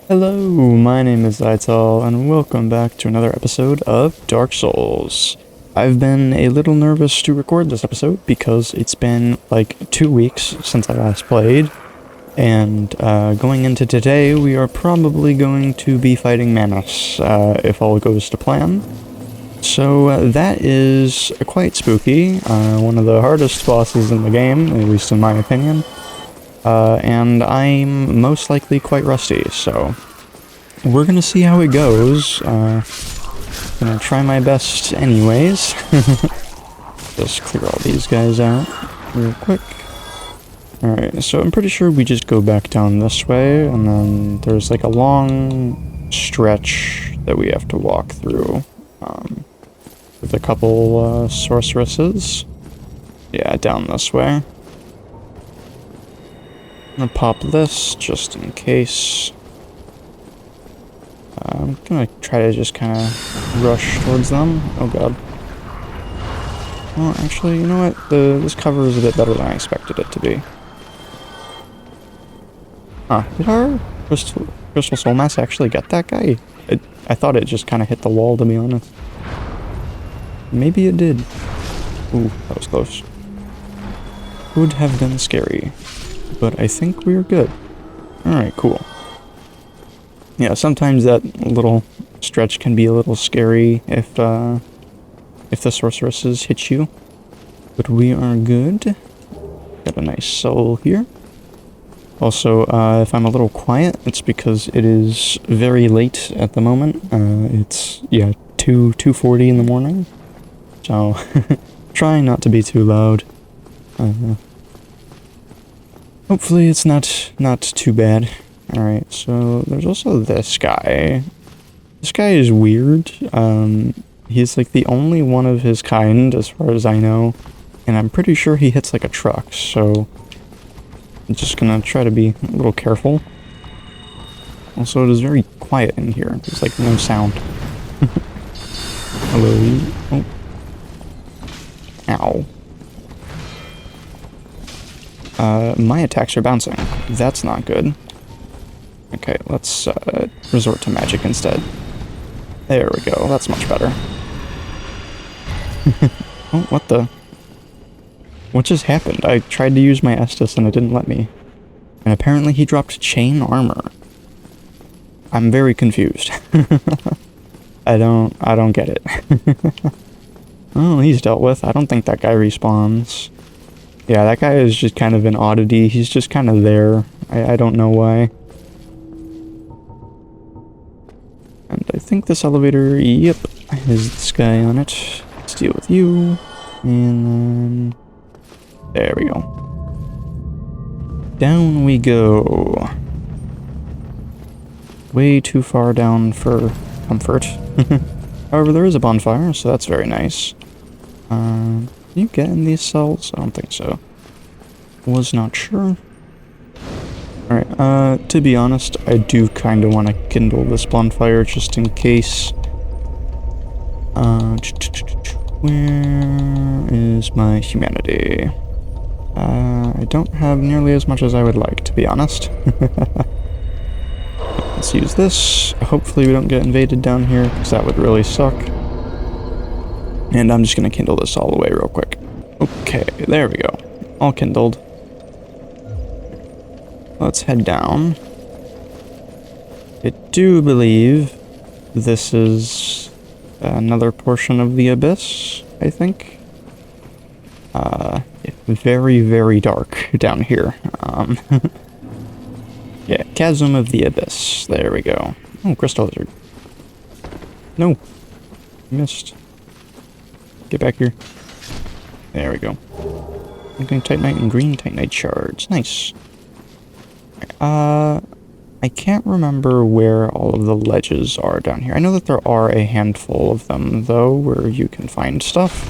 Hello, my name is Ital, and welcome back to another episode of Dark Souls. I've been a little nervous to record this episode because it's been like 2 weeks since I last played, and going into today, we are probably going to be fighting Manus, if all goes to plan. So that is quite spooky, one of the hardest bosses in the game, at least in my opinion. And I'm most likely quite rusty, so we're gonna see how it goes. Gonna try my best anyways. Just clear all these guys out real quick. Alright, so I'm pretty sure we just go back down this way, and then there's like a long stretch that we have to walk through, with a couple, sorceresses. Yeah, down this way. I'm gonna pop this, just in case. I'm gonna try to just kind of rush towards them. Oh god. Well, actually, you know what? This cover is a bit better than I expected it to be. Huh, did our Crystal Soul Mass actually get that guy? I thought it just kind of hit the wall, to be honest. Maybe it did. Ooh, that was close. Would have been scary. But I think we're good. Alright, cool. Yeah, sometimes that little stretch can be a little scary if the sorceresses hit you. But we are good. Got a nice soul here. Also, if I'm a little quiet, it's because it is very late at the moment. It's, yeah, 2:40 in the morning. So, trying not to be too loud. Hopefully it's not too bad. Alright, so there's also this guy. This guy is weird. He's like the only one of his kind as far as I know. And I'm pretty sure he hits like a truck, so I'm just gonna try to be a little careful. Also, it is very quiet in here. There's like no sound. Hello. Oh. Ow. My attacks are bouncing. That's not good. Okay, let's resort to magic instead. There we go, that's much better. Oh, what the? What just happened? I tried to use my Estus and it didn't let me. And apparently he dropped chain armor. I'm very confused. I don't get it. Oh, he's dealt with. I don't think that guy respawns. Yeah, that guy is just kind of an oddity. He's just kind of there. I don't know why. And I think this elevator, yep, has this guy on it. Let's deal with you. And then... there we go. Down we go. Way too far down for comfort. However, there is a bonfire, so that's very nice. Can you get in these cells? I don't think so. Was not sure. Alright, to be honest, I do kind of want to kindle this bonfire just in case. Where is my humanity? I don't have nearly as much as I would like, to be honest. Let's use this. Hopefully we don't get invaded down here, because that would really suck. And I'm just going to kindle this all the way real quick. Okay, there we go. All kindled. Let's head down. I do believe this is another portion of the abyss, I think. Very, very dark down here. Yeah, Chasm of the Abyss. There we go. Oh, Crystal Lizard. No. Missed. Get back here. There we go. Okay, Titanite and green Titanite shards. Nice. I can't remember where all of the ledges are down here. I know that there are a handful of them, though, where you can find stuff.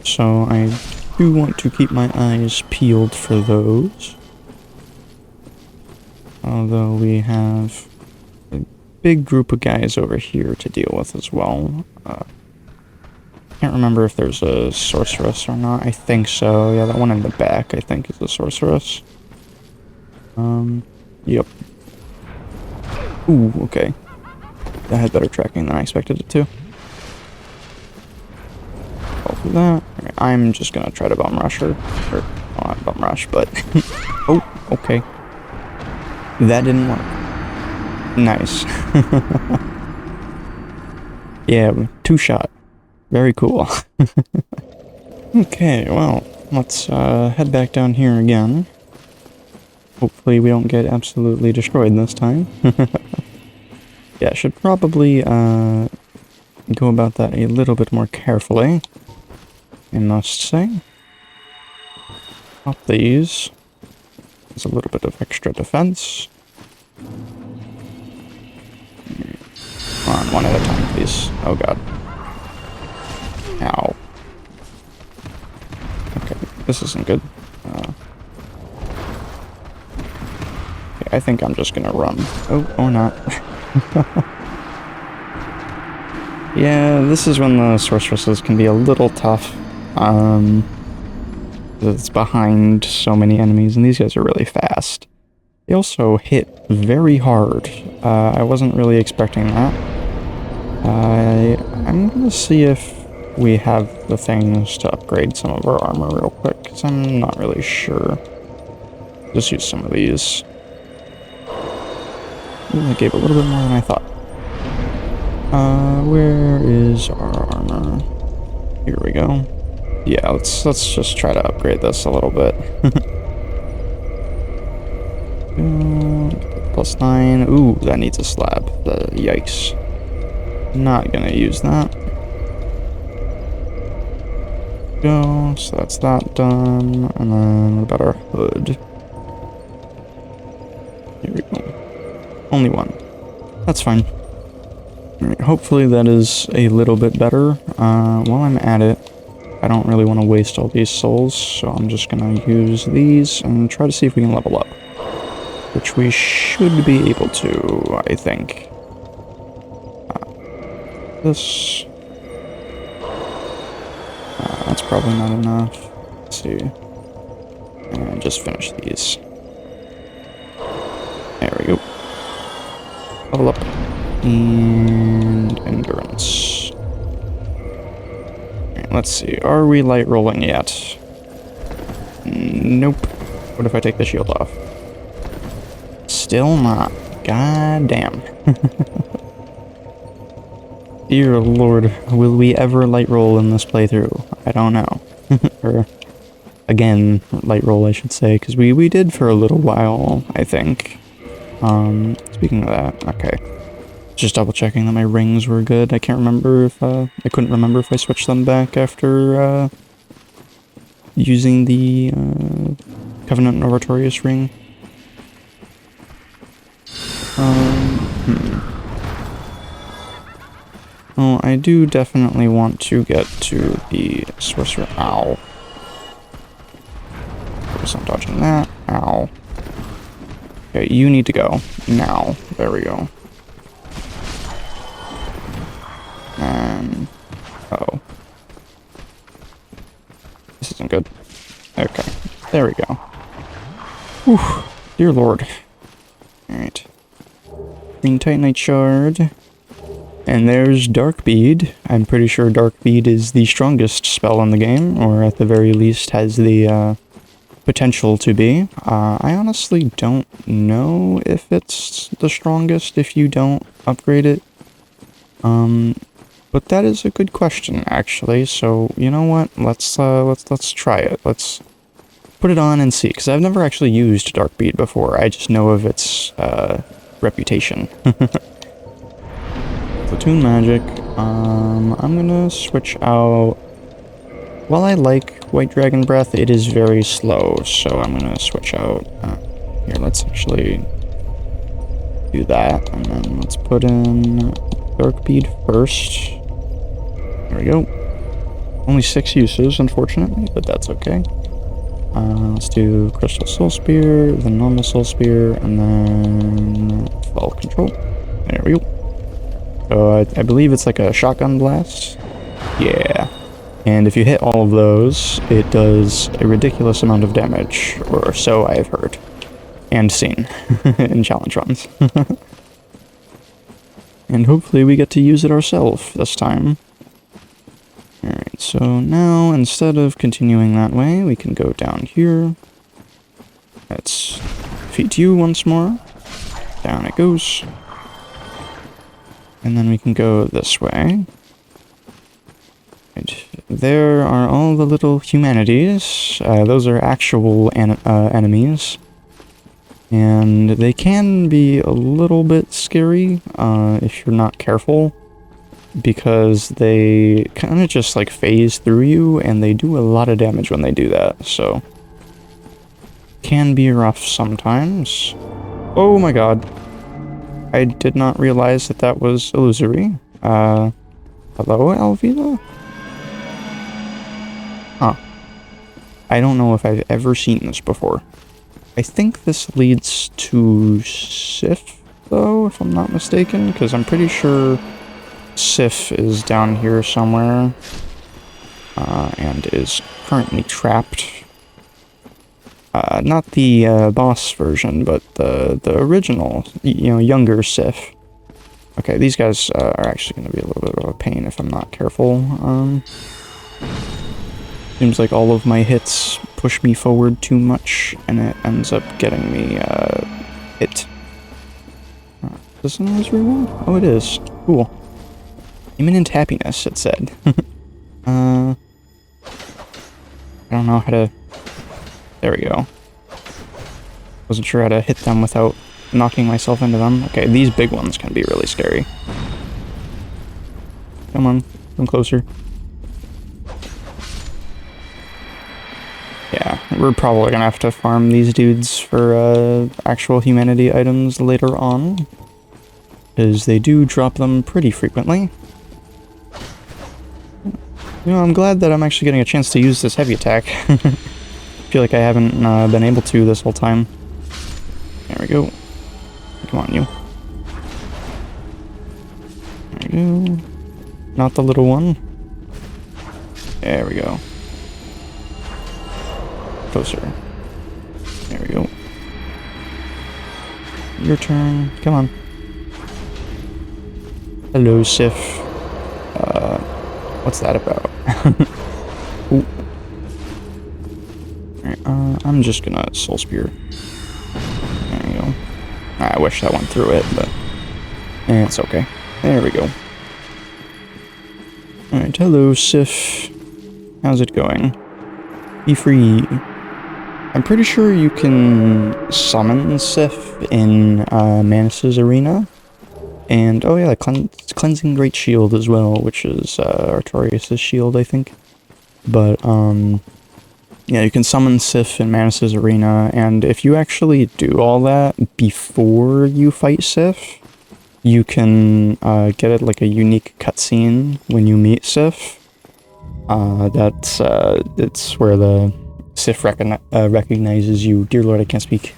So I do want to keep my eyes peeled for those. Although we have a big group of guys over here to deal with as well. Can't remember if there's a sorceress or not. I think so. Yeah, that one in the back, I think, is a sorceress. Yep. Ooh, okay. That had better tracking than I expected it to. All for that. Right, I'm just gonna try to bum rush her. Or, well, not bum rush, but... oh, okay. That didn't work. Nice. Yeah, two-shot. Very cool. Okay, well, let's head back down here again. Hopefully we don't get absolutely destroyed this time. Yeah, I should probably go about that a little bit more carefully, I must say. Pop these. There's a little bit of extra defense. Come on, one at a time, please. Oh god. Ow. Okay, this isn't good. Okay, I think I'm just gonna run. Oh, or not. Yeah, this is when the sorceresses can be a little tough. It's behind so many enemies, and these guys are really fast. They also hit very hard. I wasn't really expecting that. I'm gonna see if we have the things to upgrade some of our armor real quick, because I'm not really sure. Just use some of these. Ooh, I gave a little bit more than I thought. Where is our armor? Here we go. Yeah, let's just try to upgrade this a little bit. +9. Ooh, that needs a slab. Yikes. Not gonna use that. Go, so that's that done. And then what about our hood? Here we go. Only one. That's fine. Alright, hopefully that is a little bit better. While I'm at it, I don't really want to waste all these souls, so I'm just gonna use these and try to see if we can level up. Which we should be able to, I think. This... that's probably not enough. Let's see. And just finish these. There we go. Level up. And endurance. Right, let's see. Are we light rolling yet? Nope. What if I take the shield off? Still not. God damn. Dear Lord, will we ever light roll in this playthrough? I don't know. Or, again, light roll I should say, because we did for a little while, I think. Speaking of that, okay. Just double checking that my rings were good. I can't remember if, I couldn't remember if I switched them back after, using the, Covenant Novatorius ring. Well, I do definitely want to get to the sorcerer. Ow. Focus on dodging that. Ow. Okay, you need to go. Now. There we go. Uh-oh. This isn't good. Okay. There we go. Whew. Dear Lord. Alright. Green Titanite Shard. And there's Dark Bead. I'm pretty sure Dark Bead is the strongest spell in the game, or at the very least has the potential to be. I honestly don't know if it's the strongest if you don't upgrade it. But that is a good question, actually. So you know what? Let's try it. Let's put it on and see, because I've never actually used Dark Bead before. I just know of its reputation. Platoon magic. I'm gonna switch out. While I like White Dragon Breath, it is very slow, so I'm gonna switch out. Here, let's actually do that, and then let's put in Dark Bead first. There we go. Only 6 uses, unfortunately, but that's okay. Let's do Crystal Soul Spear, the normal Soul Spear, and then Fall Control. There we go. So I believe it's like a shotgun blast. Yeah. And if you hit all of those, it does a ridiculous amount of damage, or so I have heard. And seen in challenge runs. And hopefully we get to use it ourselves this time. Alright, so now instead of continuing that way, we can go down here. Let's feed you once more. Down it goes. And then we can go this way. Right. There are all the little humanities. Those are actual enemies. And they can be a little bit scary if you're not careful. Because they kind of just like phase through you, and they do a lot of damage when they do that, so... Can be rough sometimes. Oh my god. I did not realize that that was illusory. Hello, Alvila? Huh. I don't know if I've ever seen this before. I think this leads to Sif, though, if I'm not mistaken, because I'm pretty sure Sif is down here somewhere, and is currently trapped. Not the boss version, but the original, you know, younger Sif. Okay, these guys are actually going to be a little bit of a pain if I'm not careful. Seems like all of my hits push me forward too much, and it ends up getting me hit. Is this an illusory wall? Oh, it is. Cool. Imminent happiness, it said. I don't know how to... There we go. Wasn't sure how to hit them without knocking myself into them. Okay, these big ones can be really scary. Come on, come closer. Yeah, we're probably gonna have to farm these dudes for actual humanity items later on, because they do drop them pretty frequently. You know, I'm glad that I'm actually getting a chance to use this heavy attack. I feel like I haven't been able to this whole time. There we go. Come on, you. There we go. Not the little one. There we go. Closer. There we go. Your turn. Come on. Hello, Sif. What's that about? Ooh. Alright, I'm just gonna Soul Spear. There you go. I wish that went through it, but it's okay. There we go. Alright, hello, Sif. How's it going? Be free. I'm pretty sure you can summon Sif in Manus' arena. And, oh yeah, Cleansing Great Shield as well, which is Artorias' shield, I think. But, yeah, you can summon Sif in Manus' arena, and if you actually do all that before you fight Sif, you can get it like a unique cutscene when you meet Sif. It's where the Sif recognizes you. Dear Lord, I can't speak.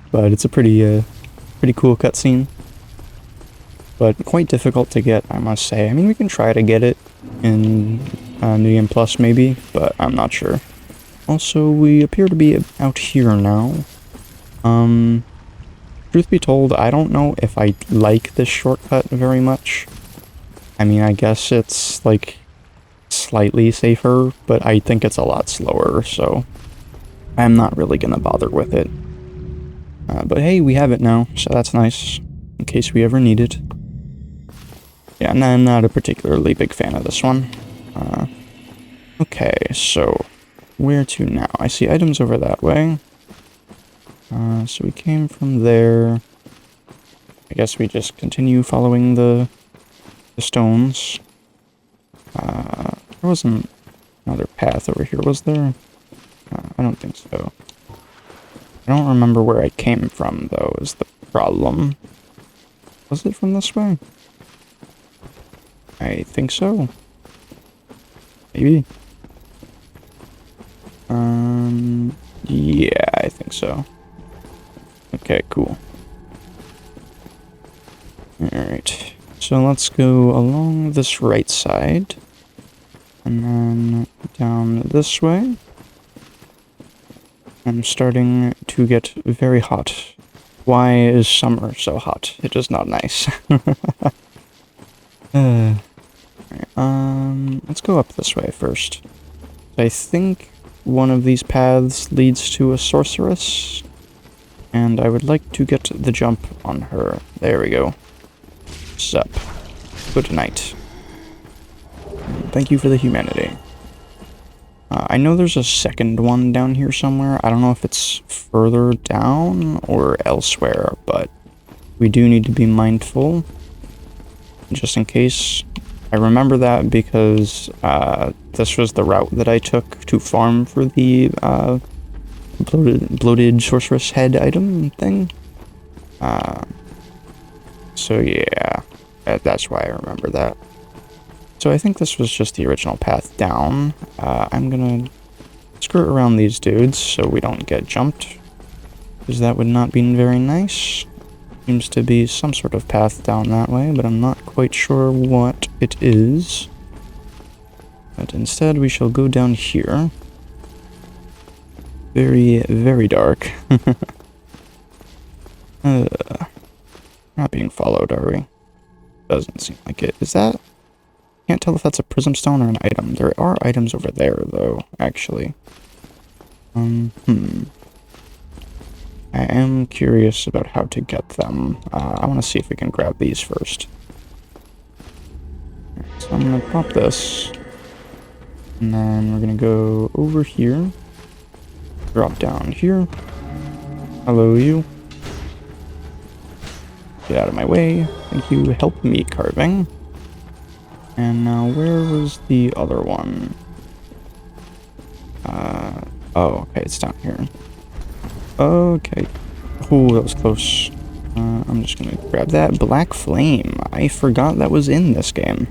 But it's a pretty cool cutscene. But quite difficult to get, I must say. I mean, we can try to get it in New Game Plus, maybe, but I'm not sure. Also, we appear to be out here now. Truth be told, I don't know if I like this shortcut very much. I mean, I guess it's, like, slightly safer, but I think it's a lot slower, so I'm not really gonna bother with it. But hey, we have it now, so that's nice, in case we ever need it. Yeah, and I'm not a particularly big fan of this one. Okay, so where to now? I see items over that way. So we came from there. I guess we just continue following the stones. There wasn't another path over here, was there? I don't think so. I don't remember where I came from, though, is the problem. Was it from this way? I think so. Maybe. Yeah, I think so. Okay, cool. Alright. So let's go along this right side. And then down this way. I'm starting to get very hot. Why is summer so hot? It is not nice. Let's go up this way first. I think one of these paths leads to a sorceress, and I would like to get the jump on her. There we go. Sup. Good night. Thank you for the humanity. I know there's a second one down here somewhere. I don't know if it's further down or elsewhere, but we do need to be mindful, just in case. I remember that because this was the route that I took to farm for the bloated sorceress head item thing. So yeah, that's why I remember that. So I think this was just the original path down. I'm gonna skirt around these dudes so we don't get jumped, because that would not be very nice. Seems to be some sort of path down that way, but I'm not quite sure what it is. But instead we shall go down here. Very, very dark. Not being followed, are we? Doesn't seem like it. Is that? Can't tell if that's a prism stone or an item. There are items over there, though, actually. I am curious about how to get them. I want to see if we can grab these first. So I'm going to pop this. And then we're going to go over here. Drop down here. Hello, you. Get out of my way. Thank you. Help me carving. And now, where was the other one? Oh, okay, it's down here. Okay. Oh, that was close. I'm just gonna grab that Black Flame. I forgot that was in this game.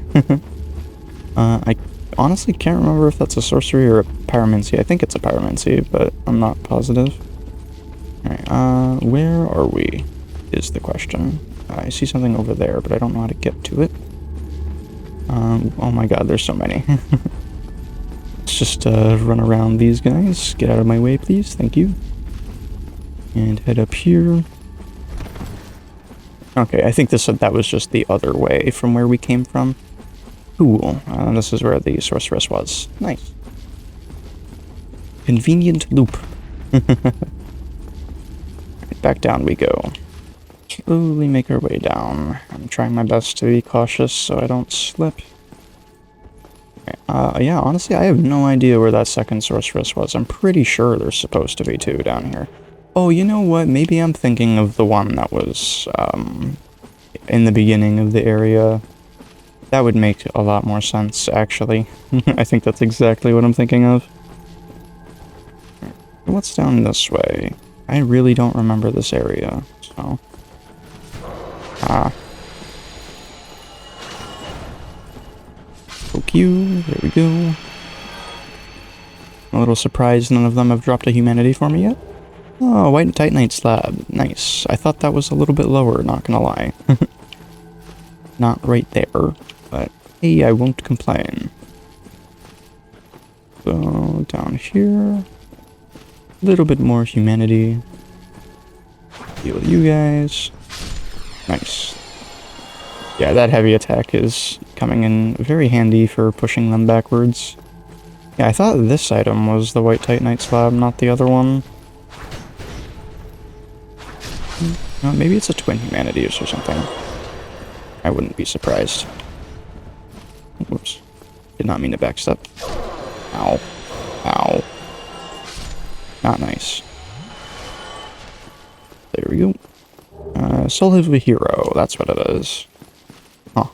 I honestly can't remember if that's a sorcery or a pyromancy. I think it's a pyromancy, but I'm not positive. Alright, where are we? Is the question. I see something over there, but I don't know how to get to it. Oh my god, there's so many. Let's just run around these guys. Get out of my way, please. Thank you. And head up here. Okay, I think that was just the other way from where we came from. Cool. This is where the sorceress was. Nice. Convenient loop. Back down we go. Slowly make our way down. I'm trying my best to be cautious so I don't slip. Yeah, honestly, I have no idea where that second sorceress was. I'm pretty sure there's supposed to be two down here. Oh, you know what? Maybe I'm thinking of the one that was, in the beginning of the area. That would make a lot more sense, actually. I think that's exactly what I'm thinking of. What's down this way? I really don't remember this area, so... Poke you. There we go. I'm a little surprised none of them have dropped a humanity for me yet. Oh, white titanite slab. Nice. I thought that was a little bit lower, not gonna lie. Not right there, but hey, I won't complain. So, down here. A little bit more humanity. Heal you guys. Nice. Yeah, that heavy attack is coming in very handy for pushing them backwards. Yeah, I thought this item was the white titanite slab, not the other one. Maybe it's a twin humanities or something. I wouldn't be surprised. Whoops. Did not mean to backstep. Ow. Ow. Not nice. There we go. Soul of a Hero, that's what it is. Huh.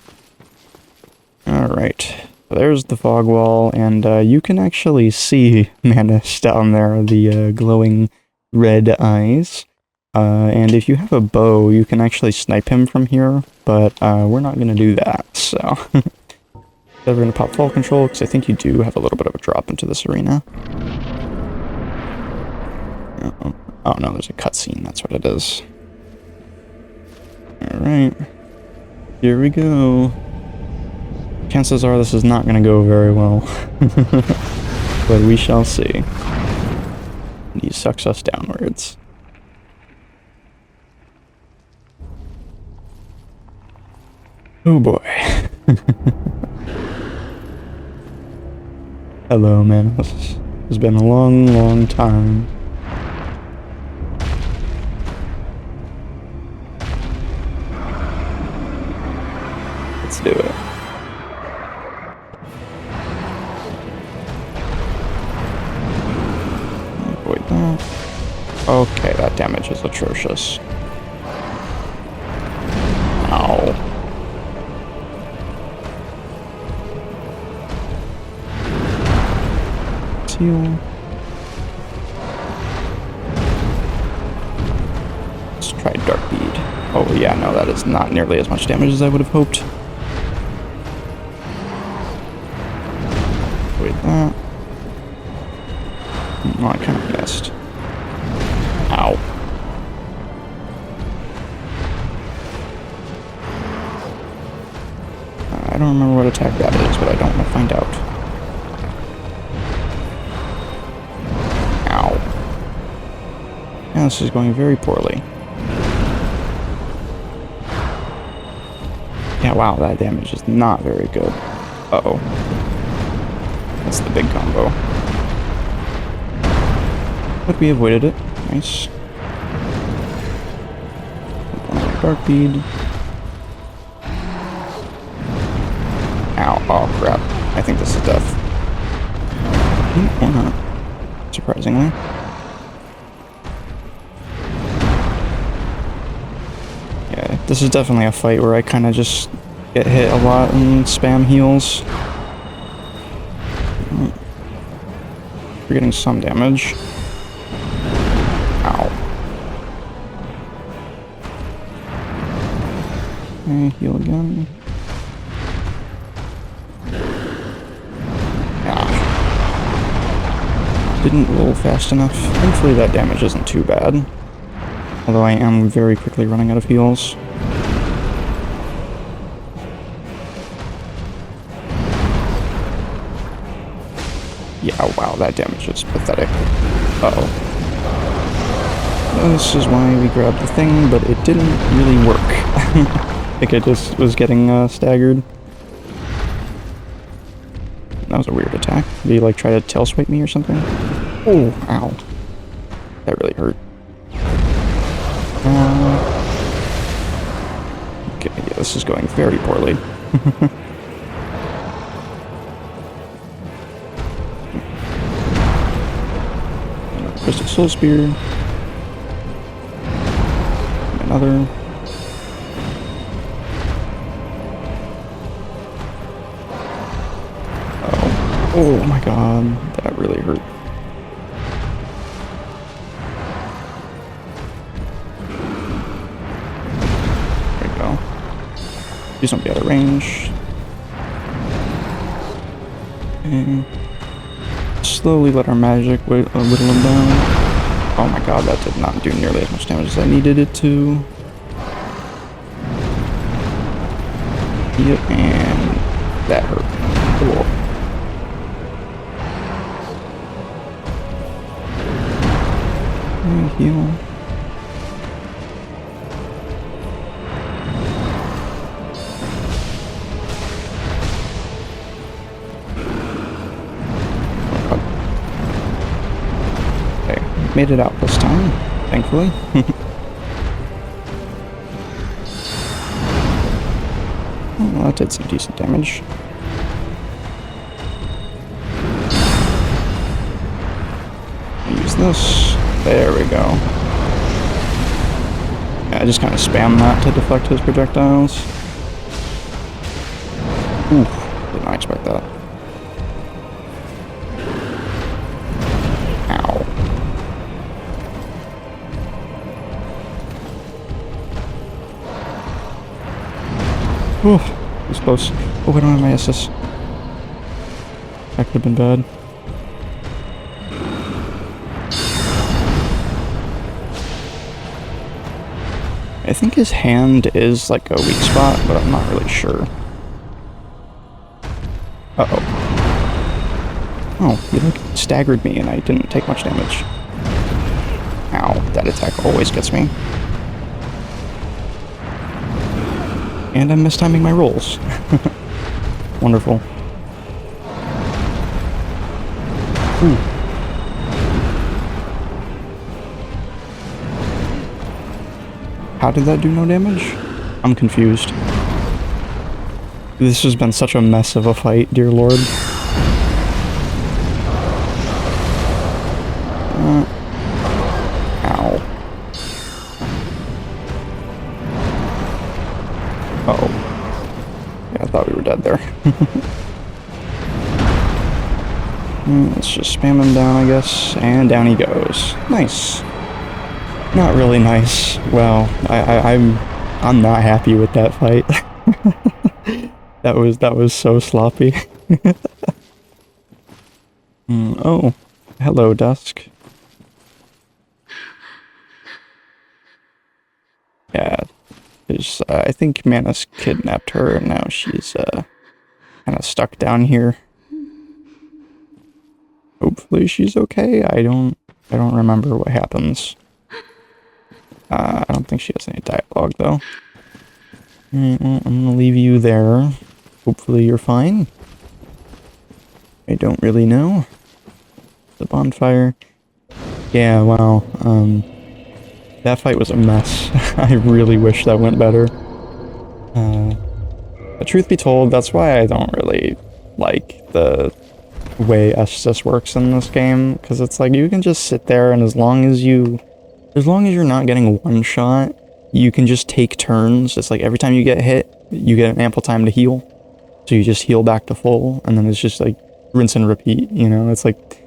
Alright. There's the fog wall, and you can actually see Manus down there, the glowing red eyes. And if you have a bow, you can actually snipe him from here, but we're not going to do that, so... We're going to pop fall control, because I think you do have a little bit of a drop into this arena. Oh no, there's a cutscene, that's what it is. Alright. Here we go. Chances are this is not going to go very well. But we shall see. He sucks us downwards. Oh boy. Hello, man. It's been a long, long time. Let's do it. Avoid that. Okay, that damage is atrocious. Ow. Heal. Let's try Dark Bead. Oh yeah, no, that is not nearly as much damage as I would have hoped. Wait, that. Oh, I kind of missed. Ow. I don't remember what attack that is, but I don't want to find out. Yeah, this is going very poorly. Yeah, wow, that damage is not very good. Uh-oh. That's the big combo. But we avoided it. Nice. Dark Bead. Ow. Oh, crap. I think this is death. Or not. Surprisingly. This is definitely a fight where I kind of just get hit a lot and spam heals. We're getting some damage. Ow. Okay, heal again. Ah. Didn't roll fast enough. Thankfully that damage isn't too bad. Although I am very quickly running out of heals. Yeah, wow, that damage is pathetic. Uh-oh. This is why we grabbed the thing, but it didn't really work. I think I just was getting staggered. That was a weird attack. Did he, like, try to tail swipe me or something? Oh, ow. That really hurt. Okay, yeah, this is going very poorly. Crystal Soul Spear. Another. Oh my god, that really hurt. There we go. Use somebody out of range. Okay. Slowly let our magic whittle them down. Oh my god, that did not do nearly as much damage as I needed it to. Yep, and that hurt. Cool. And heal. Made it out this time, thankfully. Oh, well, that did some decent damage. Use this. There we go. Yeah, I just kind of spam that to deflect his projectiles. Ooh, did not expect that. Oh, it was close. Oh, I don't have my SS. That could have been bad. I think his hand is like a weak spot, but I'm not really sure. Uh-oh. Oh, he like staggered me and I didn't take much damage. Ow, that attack always gets me. And I'm mistiming my rolls. Wonderful. Ooh. How did that do no damage? I'm confused. This has been such a mess of a fight, dear lord. Ow. Uh-oh. Yeah, I thought we were dead there. Let's just spam him down, I guess. And down he goes. Nice. Not really nice. Well, I'm not happy with that fight. That was so sloppy. Oh, hello, Dusk. Yeah, I think Manus kidnapped her, and now she's kind of stuck down here. Hopefully she's okay. I don't remember what happens. I don't think she has any dialogue though. Alright, well, I'm gonna leave you there. Hopefully you're fine. I don't really know. The bonfire. Yeah, wow. That fight was a mess. I really wish that went better. But truth be told, that's why I don't really like the way Estus works in this game, because it's like you can just sit there, and as long as you're not getting one shot, you can just take turns. It's like every time you get hit, you get an ample time to heal. So you just heal back to full, and then it's just like rinse and repeat, you know? It's like,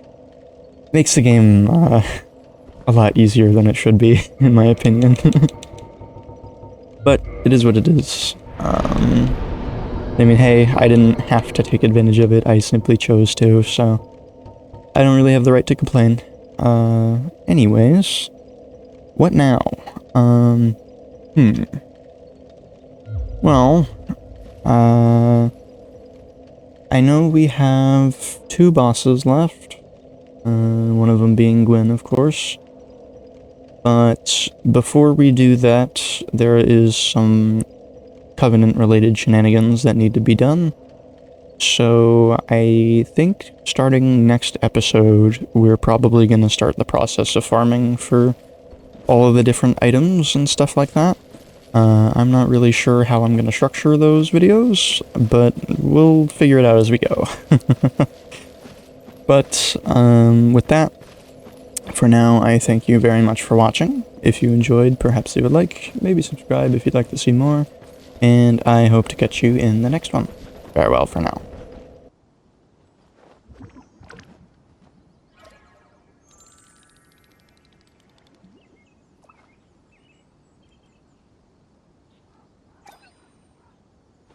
makes the game a lot easier than it should be, in my opinion. But it is what it is. I mean, hey, I didn't have to take advantage of it, I simply chose to, so I don't really have the right to complain. Anyways, what now? Well, I know we have 2 bosses left, one of them being Gwen, of course. But before we do that, there is some Covenant-related shenanigans that need to be done. So I think starting next episode, we're probably going to start the process of farming for all of the different items and stuff like that. I'm not really sure how I'm going to structure those videos, but we'll figure it out as we go. But with that, for now, I thank you very much for watching. If you enjoyed, perhaps leave a like, maybe subscribe if you'd like to see more, and I hope to catch you in the next one. Farewell for now.